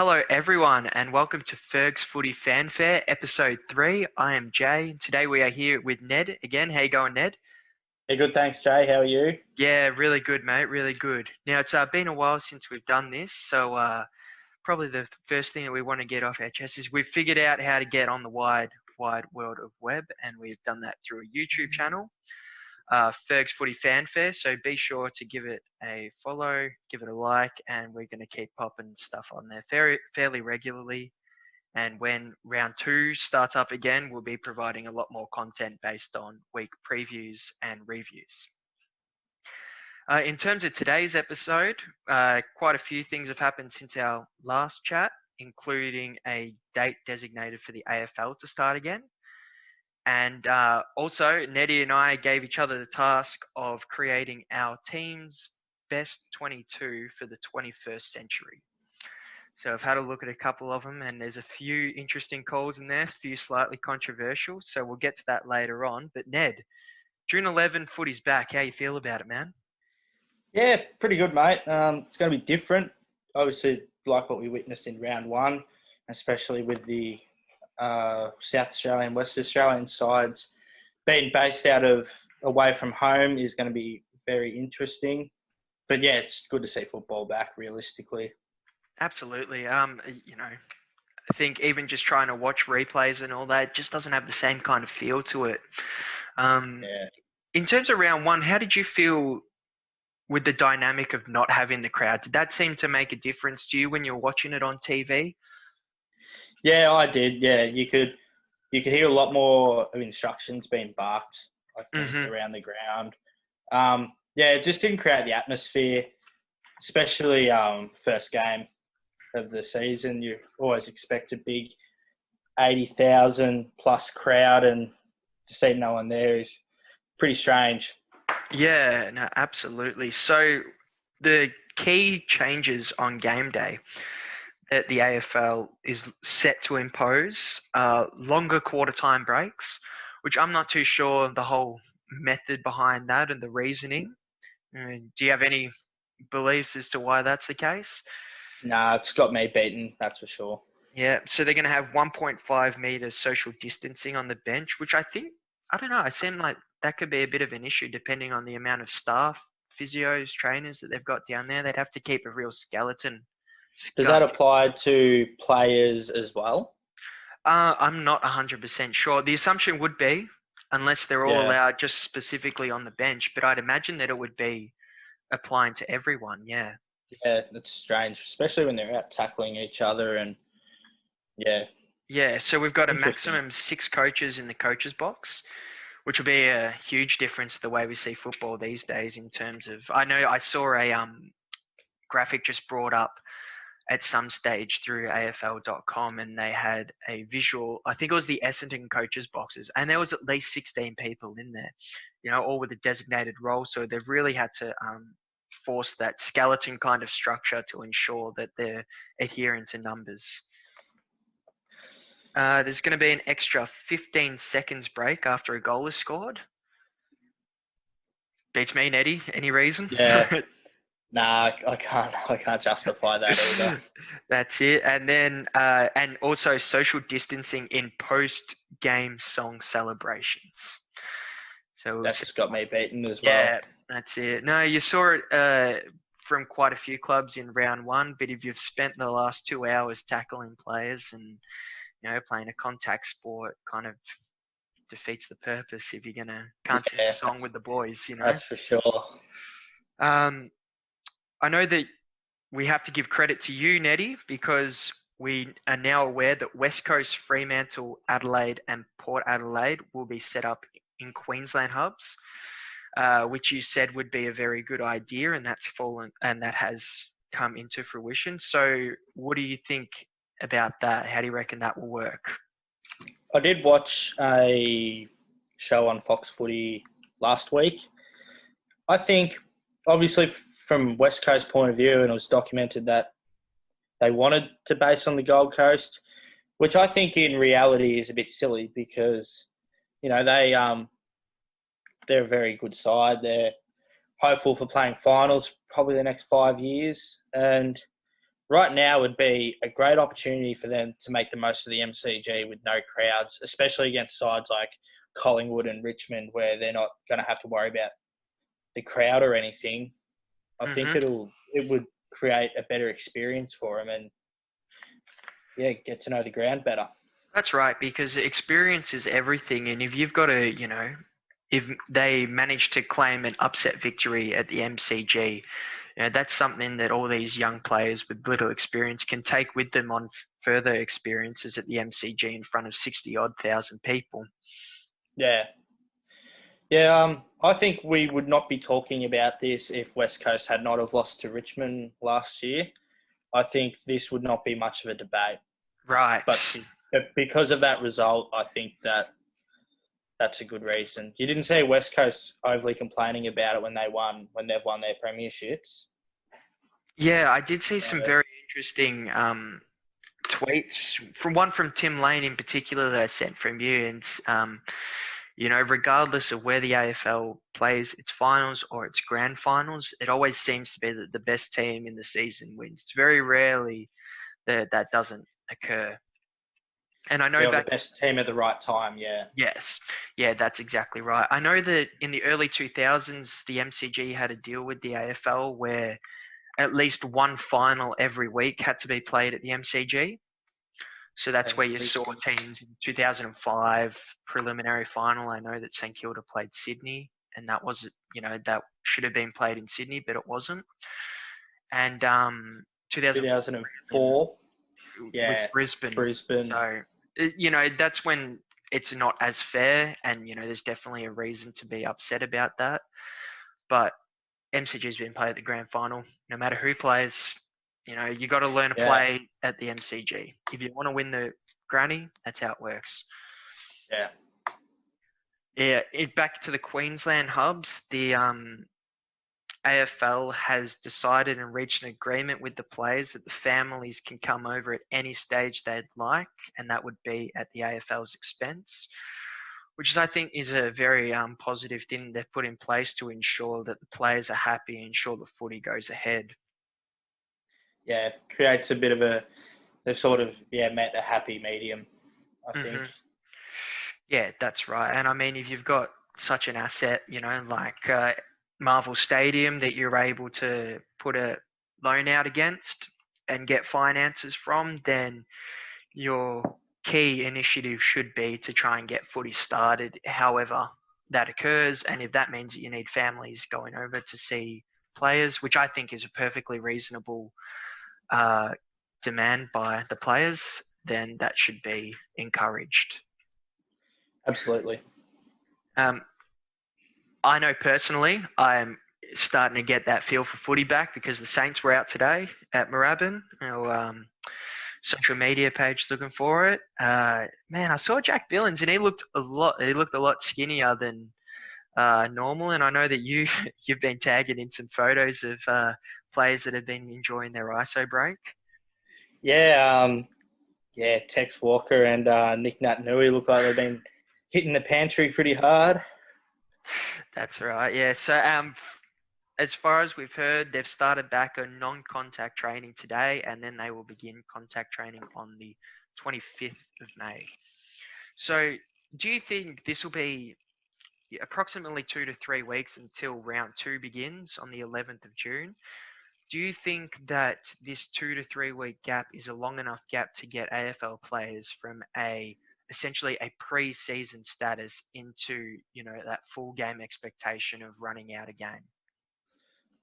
Hello, everyone, and welcome to Ferg's Footy Fanfare, Episode 3. I am Jay. Today we are here with Ned again. How you going, Ned? Hey, good, thanks, Jay. How are you? Yeah, really good, mate. Really good. Now, it's been a while since we've done this, so probably the first thing that we want to get off our chest is we've figured out how to get on the wide world of web, and we've done that through a YouTube channel. Ferg's Footy Fanfare, so be sure to give it a follow, give it a like, and we're going to keep popping stuff on there fairly regularly. And when round 2 starts up again, we'll be providing a lot more content based on week previews and reviews. In terms of today's episode, quite a few things have happened since our last chat, including a date designated for the AFL to start again. And also, Nettie and I gave each other the task of creating our team's best 22 for the 21st century. So I've had a look at a couple of them, and there's a few interesting calls in there, a few slightly controversial. So we'll get to that later on. But Ned, June 11 footy's back. How you feel about it, man? Yeah, pretty good, mate. It's going to be different. Obviously, like what we witnessed in round 1, especially with the South Australian, West Australian sides being based out of away from home is going to be very interesting. But yeah, it's good to see football back realistically. Absolutely. I think even just trying to watch replays and all that just doesn't have the same kind of feel to it. Yeah. In terms of round 1, how did you feel with the dynamic of not having the crowd? Did that seem to make a difference to you when you're watching it on TV? Yeah, I did. Yeah, you could hear a lot more of instructions being barked, I think, around the ground. Yeah, it just didn't create the atmosphere, especially first game of the season. You always expect a big 80,000 plus crowd, and to see no one there is pretty strange. Yeah, no, absolutely. So the key changes on game day that the AFL is set to impose longer quarter time breaks, which I'm not too sure the whole method behind that and the reasoning. Do you have any beliefs as to why that's the case? Nah, it's got me beaten, that's for sure. Yeah, so they're going to have 1.5 meters social distancing on the bench, which I don't know, it seemed like that could be a bit of an issue depending on the amount of staff, physios, trainers that they've got down there. They'd have to keep a real skeleton. Does that apply to players as well? I'm not 100% sure. The assumption would be, unless they're all allowed just specifically on the bench, but I'd imagine that it would be applying to everyone, yeah. Yeah, that's strange, especially when they're out tackling each other and, yeah. Yeah, so we've got a maximum 6 coaches in the coaches box, which will be a huge difference to the way we see football these days in terms of, I know I saw a graphic just brought up at some stage through AFL.com, and they had a visual, I think it was the Essendon coaches boxes, and there was at least 16 people in there, all with a designated role. So they've really had to force that skeleton kind of structure to ensure that they're adhering to numbers. There's going to be an extra 15 seconds break after a goal is scored. Beats me, Nettie. Any reason? Yeah. Nah, I can't justify that either. That's it. And then, and also social distancing in post-game song celebrations. So that's got me beaten as well. Yeah, that's it. No, you saw it from quite a few clubs in round 1, but if you've spent the last 2 hours tackling players and playing a contact sport, kind of defeats the purpose if you're can't sing a song with the boys. That's for sure. I know that we have to give credit to you, Nettie, because we are now aware that West Coast, Fremantle, Adelaide, and Port Adelaide will be set up in Queensland hubs, which you said would be a very good idea, and that has come into fruition. So, what do you think about that? How do you reckon that will work? I did watch a show on Fox Footy last week. I think, obviously, from West Coast point of view, and it was documented that they wanted to base on the Gold Coast, which I think in reality is a bit silly because, they're a very good side. They're hopeful for playing finals probably the next 5 years. And right now would be a great opportunity for them to make the most of the MCG with no crowds, especially against sides like Collingwood and Richmond, where they're not going to have to worry about the crowd or anything. I think it would create a better experience for them and, yeah, get to know the ground better. That's right, because experience is everything. And if you've got to, if they manage to claim an upset victory at the MCG, that's something that all these young players with little experience can take with them on further experiences at the MCG in front of 60-odd thousand people. Yeah. Yeah, I think we would not be talking about this if West Coast had not have lost to Richmond last year. I think this would not be much of a debate. Right. But because of that result, I think that's a good reason. You didn't see West Coast overly complaining about it when they've won their premierships. Yeah, I did see some very interesting tweets. From Tim Lane in particular that I sent from you, and regardless of where the AFL plays its finals or its grand finals, it always seems to be that the best team in the season wins. It's very rarely that doesn't occur. And I know the best team at the right time, yeah. Yes. Yeah, that's exactly right. I know that in the early 2000s, the MCG had a deal with the AFL where at least one final every week had to be played at the MCG. So that's where you saw teams in 2005 preliminary final. I know that St Kilda played Sydney, and that was, that should have been played in Sydney, but it wasn't. And 2004, yeah, Brisbane. So, that's when it's not as fair, and there's definitely a reason to be upset about that. But MCG's been played at the grand final. No matter who plays, you got to learn to play at the MCG. If you want to win the granny, that's how it works. Yeah. Yeah. Back to the Queensland hubs, the AFL has decided and reached an agreement with the players that the families can come over at any stage they'd like, and that would be at the AFL's expense, which I think is a very positive thing they've put in place to ensure that the players are happy and ensure the footy goes ahead. Yeah, creates a bit of they've sort of, met a happy medium, I think. Yeah, that's right. And I mean, if you've got such an asset, like Marvel Stadium that you're able to put a loan out against and get finances from, then your key initiative should be to try and get footy started however that occurs. And if that means that you need families going over to see players, which I think is a perfectly reasonable demand by the players, then that should be encouraged. Absolutely. I know personally I'm starting to get that feel for footy back because the Saints were out today at Moorabbin. Social media page looking for it. Man, I saw Jack Billings and he looked a lot skinnier than normal. And I know that you've been tagging in some photos of players that have been enjoying their ISO break. Yeah, Tex Walker and Nick Nat-Nui look like they've been hitting the pantry pretty hard. That's right. Yeah. So as far as we've heard, they've started back on non-contact training today, and then they will begin contact training on the 25th of May. So do you think this will be approximately 2 to 3 weeks until round 2 begins on the 11th of June? Do you think that this 2 to 3 week gap is a long enough gap to get AFL players from essentially a pre-season status into, that full game expectation of running out a game?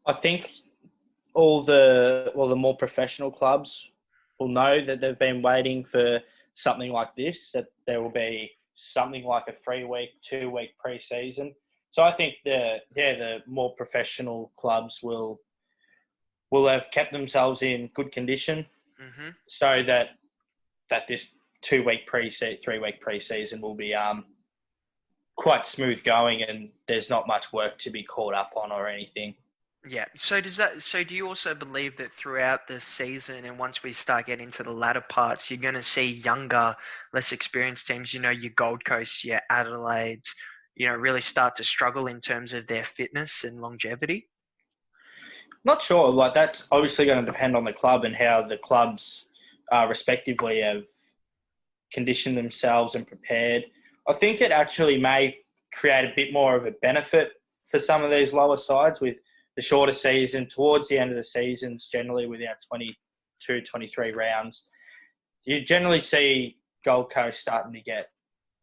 I think all the more professional clubs will know that they've been waiting for something like this, that there will be something like a 3-week, 2-week pre-season. So I think the more professional clubs will have kept themselves in good condition, so that this 2-week 3-week pre-season will be quite smooth going, and there's not much work to be caught up on or anything. Yeah. So do you also believe that throughout the season and once we start getting into the latter parts, you're going to see younger, less experienced teams, your Gold Coast, your Adelaides, really start to struggle in terms of their fitness and longevity? Not sure. Like, that's obviously going to depend on the club and how the clubs respectively have conditioned themselves and prepared. I think it actually may create a bit more of a benefit for some of these lower sides with the shorter season. Towards the end of the seasons, generally with our 22, 23 rounds, you generally see Gold Coast starting to get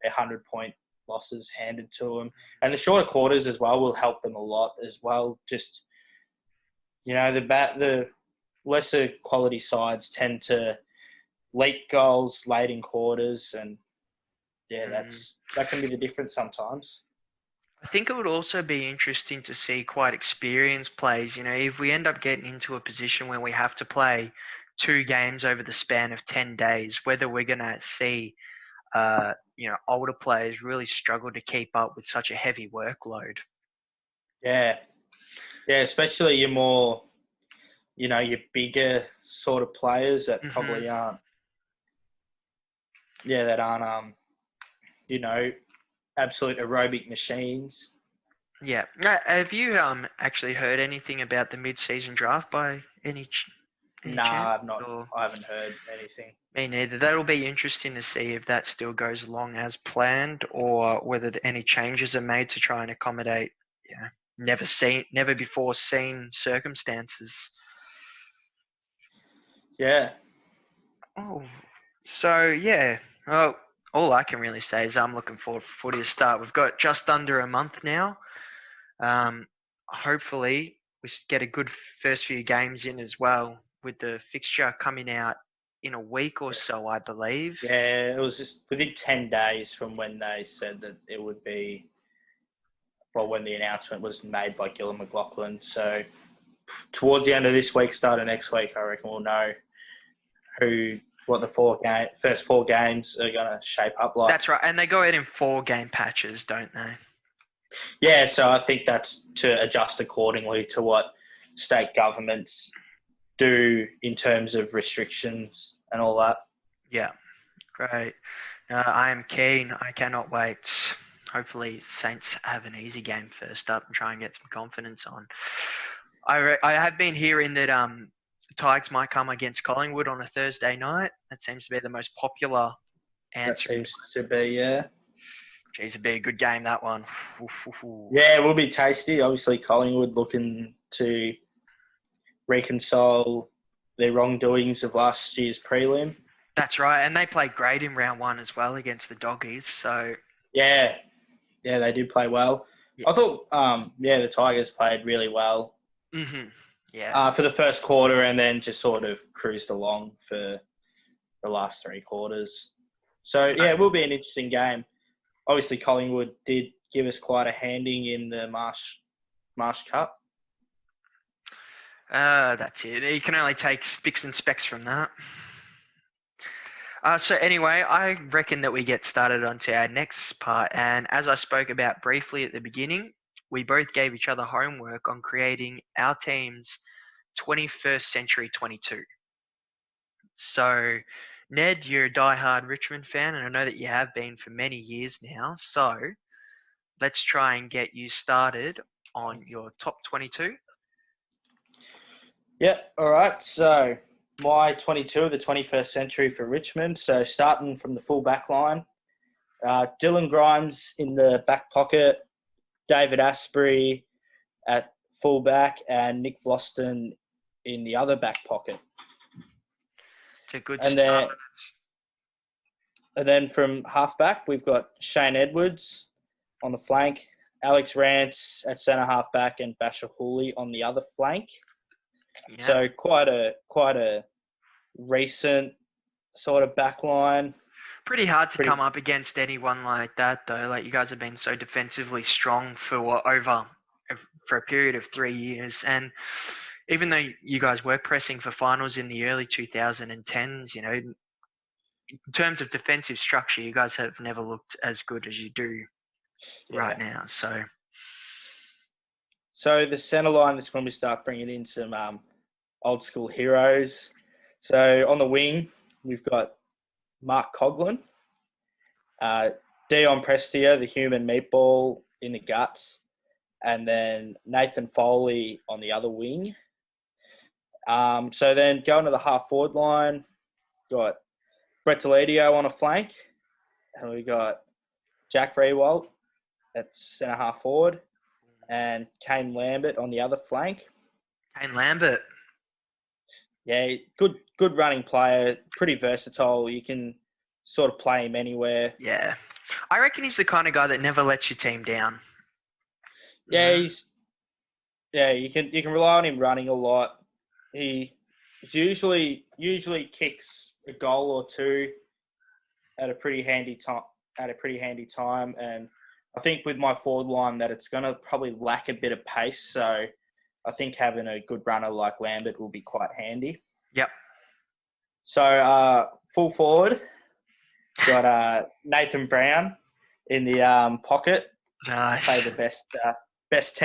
100-point losses handed to them. And the shorter quarters as well will help them a lot as well. Just, the lesser quality sides tend to leak goals late in quarters, and that can be the difference sometimes. I think it would also be interesting to see quite experienced players. If we end up getting into a position where we have to play 2 games over the span of 10 days, whether we're going to see, older players really struggle to keep up with such a heavy workload. Yeah. Yeah, especially your more, your bigger sort of players that probably aren't, absolute aerobic machines. Yeah. Have you actually heard anything about the mid-season draft by any Nah, chance? I've not. Or... I haven't heard anything. Me neither. That'll be interesting to see if that still goes along as planned, or whether any changes are made to try and accommodate, never before seen circumstances. Yeah. Oh, so yeah. Well, all I can really say is I'm looking forward for footy to start. We've got just under a month now. Hopefully we get a good first few games in as well, with the fixture coming out in a week or so, I believe. Yeah, it was just within 10 days from when they said that it would be, well, when the announcement was made by Gillon McLachlan. So towards the end of this week, start of next week, I reckon we'll know what the first 4 games are going to shape up like. That's right. And they go out in 4-game patches, don't they? Yeah, so I think that's to adjust accordingly to what state governments do in terms of restrictions and all that. Yeah, great. I am keen. I cannot wait. Hopefully Saints have an easy game first up and try and get some confidence on. I have been hearing that Tigers might come against Collingwood on a Thursday night. That seems to be the most popular answer. That seems to be, yeah. Geez, it'd be a good game, that one. Yeah, it will be tasty. Obviously, Collingwood looking to reconcile their wrongdoings of last year's prelim. That's right, and they played great in round 1 as well against the Doggies. So yeah, they did play well. Yeah. I thought, the Tigers played really well. Mm-hmm. Yeah. For the first quarter, and then just sort of cruised along for the last 3 quarters. So yeah, it will be an interesting game. Obviously, Collingwood did give us quite a handing in the Marsh Cup. That's it. You can only take sticks and specks from that. So anyway, I reckon that we get started onto our next part. And as I spoke about briefly at the beginning, we both gave each other homework on creating our team's 21st century 22. So, Ned, you're a diehard Richmond fan, and I know that you have been for many years now. So, let's try and get you started on your top 22. Yeah, all right. So, my 22 of the 21st century for Richmond. So, starting from the full back line, Dylan Grimes in the back pocket, David Asprey at full back, and Nick Vlosten in the other back pocket. It's a good start. And then from half-back, we've got Shane Edwards on the flank, Alex Rance at centre half-back, and Basher Hooley on the other flank. Yeah. So quite a recent sort of back line. Pretty hard to come up against anyone like that, though. Like, you guys have been so defensively strong for a period of 3 years. And even though you guys were pressing for finals in the early 2010s, in terms of defensive structure, you guys have never looked as good as you do right now. So the centre line is when we start bringing in some old school heroes. So on the wing, we've got Mark Coughlin, Dion Prestia, the human meatball in the guts, and then Nathan Foley on the other wing. So then going to the half forward line, got Brett Deledio on a flank, and we got Jack Rewalt at centre half forward, and Kane Lambert on the other flank. Kane Lambert. Yeah, good running player, pretty versatile. You can sort of play him anywhere. Yeah. I reckon he's the kind of guy that never lets your team down. Yeah, you can rely on him running a lot. He usually kicks a goal or two at a pretty handy time, and I think with my forward line that it's going to probably lack a bit of pace. So I think having a good runner like Lambert will be quite handy. Yep. So full forward, got Nathan Brown in the pocket. Nice. Play the best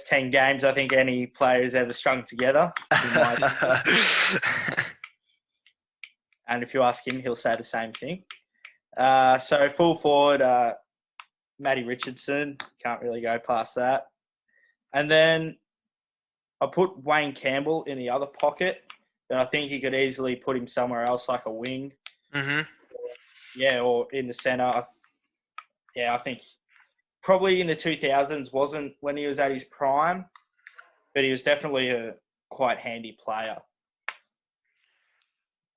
10 games I think any player's ever strung together. And if you ask him, he'll say the same thing. So full forward, Matty Richardson. Can't really go past that. And then I put Wayne Campbell in the other pocket, but I think you could easily put him somewhere else, like a wing. Mm-hmm. Yeah, or in the centre. I think probably in the 2000s wasn't when he was at his prime, but he was definitely a quite handy player.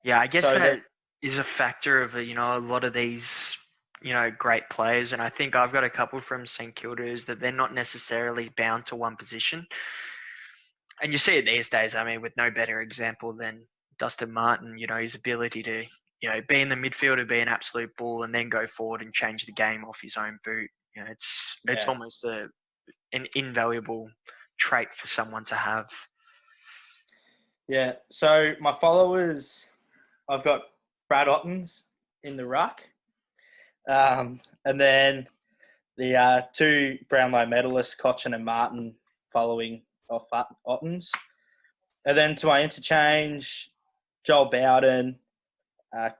Yeah, I guess that is a factor of, a lot of these, great players. And I think I've got a couple from St Kilda is that they're not necessarily bound to one position. And you see it these days, with no better example than Dustin Martin, his ability to, be in the midfield, be an absolute bull and then go forward and change the game off his own boot. It's almost an invaluable trait for someone to have. Yeah, so my followers, I've got Brad Ottens in the ruck. And then the two Brownlow medalists, Cochin and Martin, following off Ottens. And then to my interchange, Joel Bowden,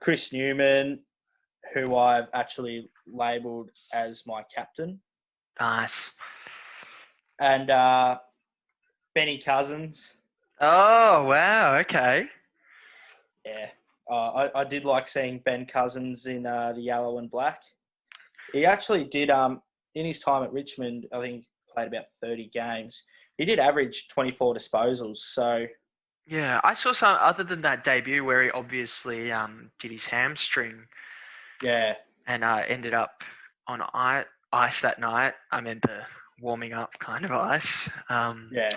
Chris Newman, who I've actually labelled as my captain. Nice. And Benny Cousins. Oh, wow. Okay. Yeah. I did like seeing Ben Cousins in the yellow and black. He actually did, in his time at Richmond, I think played about 30 games. He did average 24 disposals. So, yeah, I saw some other than that debut where he obviously did his hamstring. Yeah. And ended up on ice that night. I meant the warming up kind of ice. Yeah.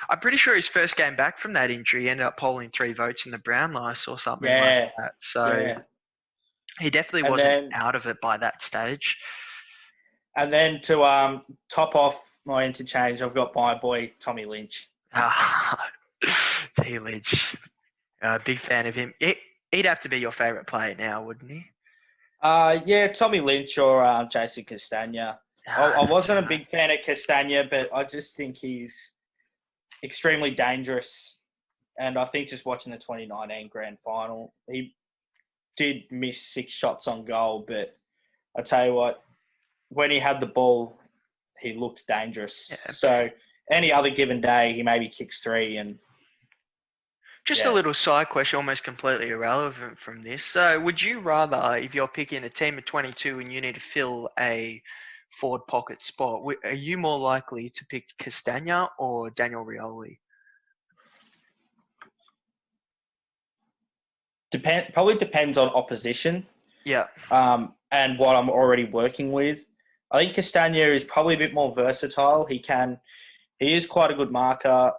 I'm pretty sure his first game back from that injury, he ended up polling 3 votes in the Brownlow or something like that. So he definitely wasn't out of it by that stage. And then to top off my interchange, I've got my boy Tommy Lynch. T. Lynch. Big fan of him. He'd have to be your favourite player now, wouldn't he? Yeah, Tommy Lynch or Jason Castagna. I wasn't a big fan of Castagna, but I just think he's extremely dangerous. And I think just watching the 2019 grand final, he did miss 6 shots on goal. But I tell you what, when he had the ball, he looked dangerous. Yeah. So any other given day, he maybe kicks 3 and... Just a little side question, almost completely irrelevant from this. So would you rather, if you're picking a team of 22 and you need to fill a forward pocket spot, are you more likely to pick Castagna or Daniel Rioli? Probably depends on opposition. Yeah. And what I'm already working with. I think Castagna is probably a bit more versatile. He is quite a good marker.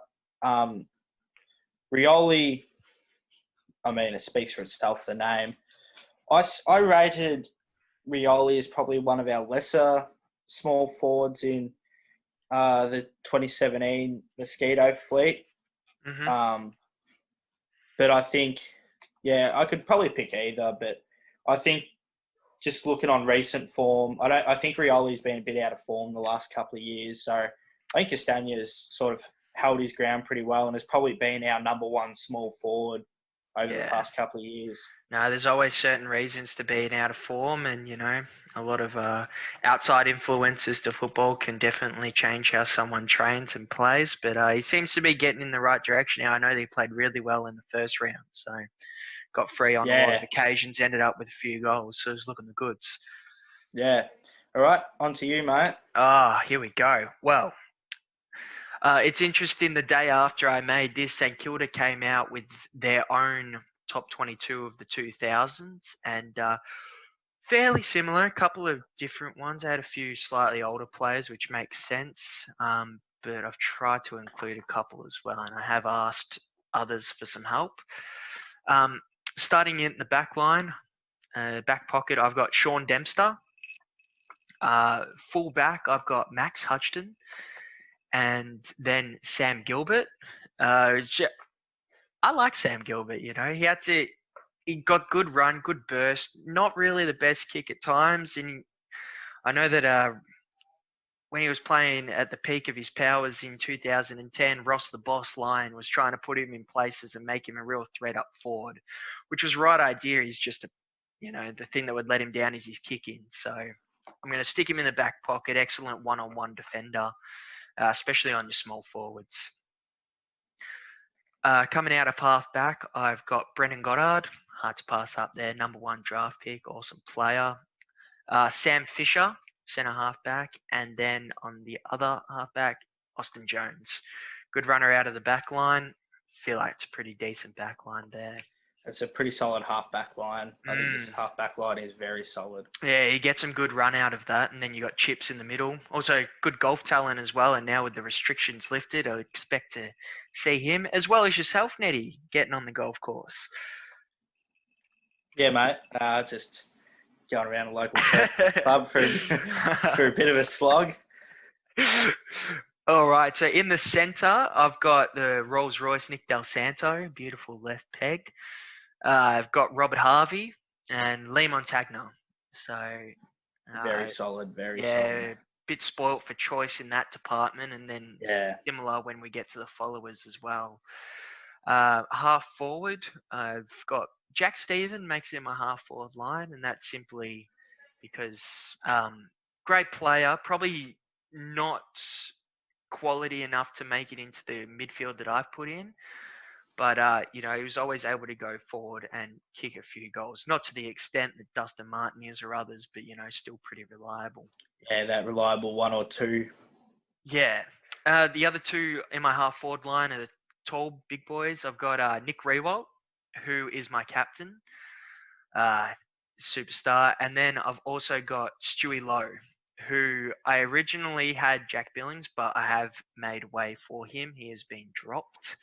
Rioli, it speaks for itself, the name. I rated Rioli as probably one of our lesser small forwards in the 2017 Mosquito fleet. Mm-hmm. But I think, I could probably pick either. But I think just looking on recent form, I think Rioli's been a bit out of form the last couple of years. So I think Castagna's sort of held his ground pretty well and has probably been our number 1 small forward over the past couple of years. No, there's always certain reasons to being out of form, and a lot of outside influences to football can definitely change how someone trains and plays. But he seems to be getting in the right direction now. I know they played really well in the first round, so got free on a lot of occasions, ended up with a few goals, so it's looking the goods. Yeah. All right, on to you, mate. Here we go. Well, it's interesting. The day after I made this, St Kilda came out with their own top 22 of the 2000s, and fairly similar. A couple of different ones. I had a few slightly older players, which makes sense. But I've tried to include a couple as well, and I have asked others for some help. Starting in the back line, back pocket, I've got Sean Dempster. Full back, I've got Max Hutchton, and then Sam Gilbert. I like Sam Gilbert. He got good run, good burst. Not really the best kick at times, and I know that when he was playing at the peak of his powers in 2010, Ross the Boss Lyon was trying to put him in places and make him a real threat up forward, which was the right idea. He's just the thing that would let him down is his kicking. So I'm going to stick him in the back pocket. Excellent one-on-one defender, especially on your small forwards. Coming out of half-back, I've got Brendan Goddard. Hard to pass up there. Number 1 draft pick. Awesome player. Sam Fisher, centre half-back. And then on the other half-back, Austin Jones. Good runner out of the back line. Feel like it's a pretty decent back line there. It's a pretty solid half-back line. I think this half-back line is very solid. Yeah, you get some good run out of that, and then you got Chips in the middle. Also, good golf talent as well, and now with the restrictions lifted, I expect to see him, as well as yourself, Nettie, getting on the golf course. Yeah, mate. Just going around a local pub for a bit of a slog. All right, so in the centre, I've got the Rolls-Royce Nick Del Santo, beautiful left peg. I've got Robert Harvey and Lee Montagna. So very solid, very solid. Bit spoilt for choice in that department, and then similar when we get to the followers as well. Half forward, I've got Jack Stephen makes him a half forward line, and that's simply because great player, probably not quality enough to make it into the midfield that I've put in. But, he was always able to go forward and kick a few goals. Not to the extent that Dustin Martin is or others, but, still pretty reliable. Yeah, that reliable 1 or 2. Yeah. The other 2 in my half-forward line are the tall big boys. I've got Nick Rewalt, who is my captain, superstar. And then I've also got Stewie Lowe, who I originally had Jack Billings, but I have made way for him. He has been dropped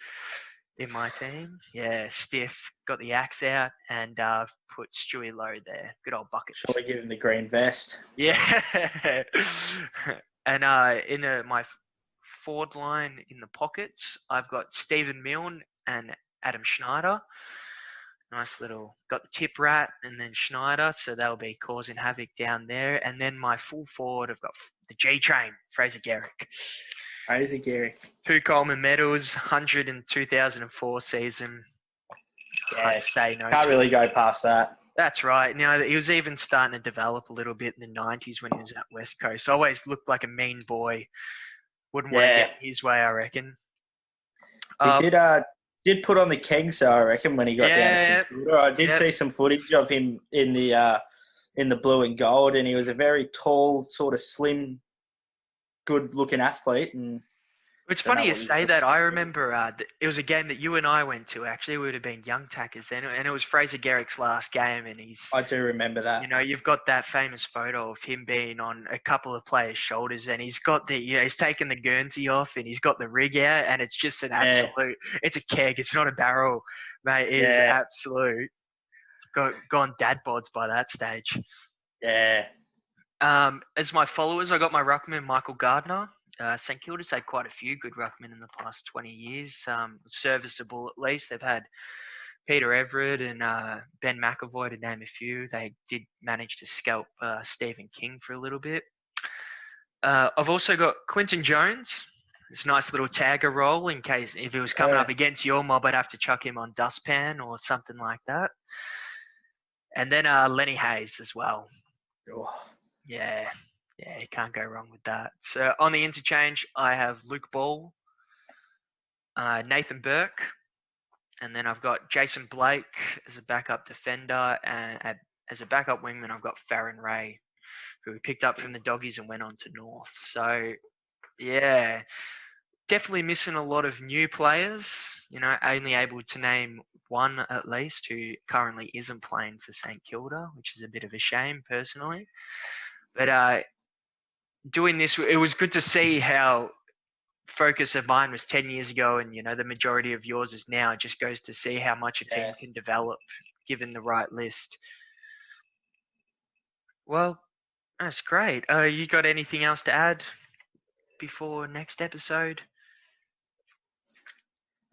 in my team. Yeah, stiff. Got the axe out and put Stewie Lowe there. Good old buckets. Shall we give him the green vest? Yeah. And in my forward line in the pockets, I've got Stephen Milne and Adam Schneider. Nice little, got the tip rat and then Schneider, so they'll be causing havoc down there. And then my full forward, I've got the G-Train, Fraser Garrick. Fraser Garrick. 2 Coleman medals, 100 in 2004 season. Yeah, Hard to say no. Can't really go past that. That's right. Now, he was even starting to develop a little bit in the 90s when he was at West Coast. Always looked like a mean boy. Wouldn't want to get his way, I reckon. He did put on the kegs, though, I reckon, when he got down to St Kilda. I did see some footage of him in the blue and gold, and he was a very tall, sort of slim, good-looking athlete. And it's funny you say that. I remember it was a game that you and I went to, actually. We would have been young tackers then, and it was Fraser Garrick's last game, and I do remember that. You've got that famous photo of him being on a couple of players' shoulders, and he's got he's taken the Guernsey off, and he's got the rig out, and it's just an absolute, it's a keg, it's not a barrel, mate. It is absolute. Gone dad bods by that stage. Yeah. As my followers, I got my ruckman, Michael Gardner. St Kilda's had quite a few good ruckmen in the past 20 years, serviceable at least. They've had Peter Everett and Ben McAvoy, to name a few. They did manage to scalp Stephen King for a little bit. I've also got Clinton Jones, It's a nice little tagger role in case if he was coming up against your mob, I'd have to chuck him on dustpan or something like that. And then Lenny Hayes as well. Oh. Yeah, you can't go wrong with that. So on the interchange, I have Luke Ball, Nathan Burke, and then I've got Jason Blake as a backup defender, and as a backup wingman, I've got Farron Ray, who we picked up from the Doggies and went on to North. So, yeah, definitely missing a lot of new players, only able to name one at least who currently isn't playing for St Kilda, which is a bit of a shame personally. But doing this, it was good to see how focus of mine was 10 years ago and, the majority of yours is now. It just goes to see how much a team can develop given the right list. Well, that's great. You got anything else to add before next episode?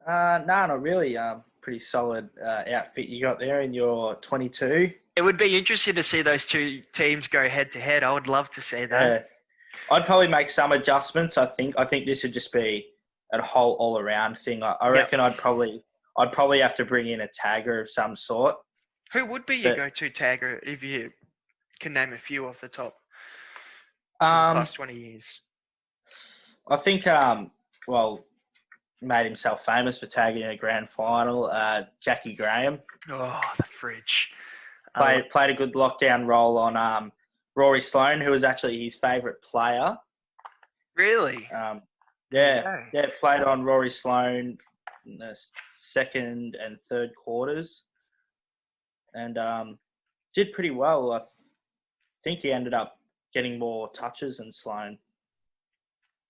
No, not really. Pretty solid outfit you got there in your 22. It would be interesting to see those two teams go head to head. I would love to see that. Yeah. I'd probably make some adjustments. I think this would just be a whole all around thing. I reckon I'd probably have to bring in a tagger of some sort. Who would be your go-to tagger if you can name a few off the top? In the past 20 years. I think made himself famous for tagging in a grand final. Jackie Graham. Oh, the fridge. Played a good lockdown role on Rory Sloane, who was actually his favourite player. Really? Played on Rory Sloane in the second and third quarters. And did pretty well. I think he ended up getting more touches than Sloane.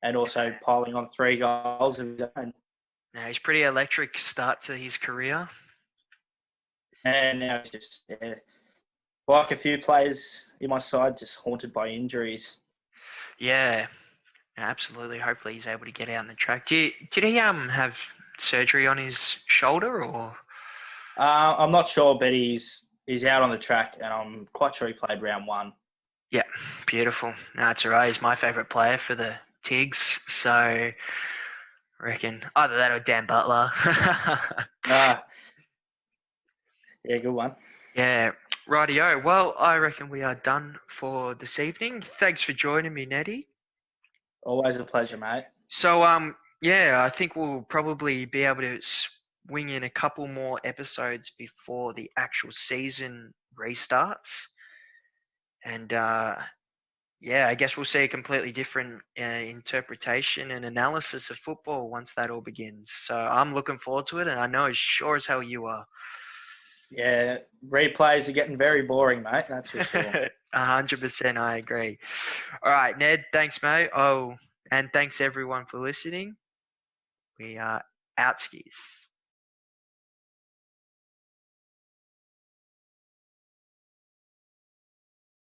And also piling on 3 goals of his own. Now, he's pretty electric start to his career. And now he's just, like a few players in my side, just haunted by injuries. Yeah, absolutely. Hopefully he's able to get out on the track. Did he have surgery on his shoulder or? I'm not sure, but he's out on the track, and I'm quite sure he played round 1. Yeah, beautiful. No, it's all right. He's my favourite player for the Tigs, so I reckon either that or Dan Butler. Yeah, good one. Yeah, rightio. Well, I reckon we are done for this evening. Thanks for joining me, Nettie. Always a pleasure, mate. So, I think we'll probably be able to swing in a couple more episodes before the actual season restarts. And, I guess we'll see a completely different interpretation and analysis of football once that all begins. So I'm looking forward to it, and I know as sure as hell you are. Yeah, replays are getting very boring, mate. That's for sure. 100%, I agree. All right, Ned, thanks, mate. Oh, and thanks everyone for listening. We are outskis.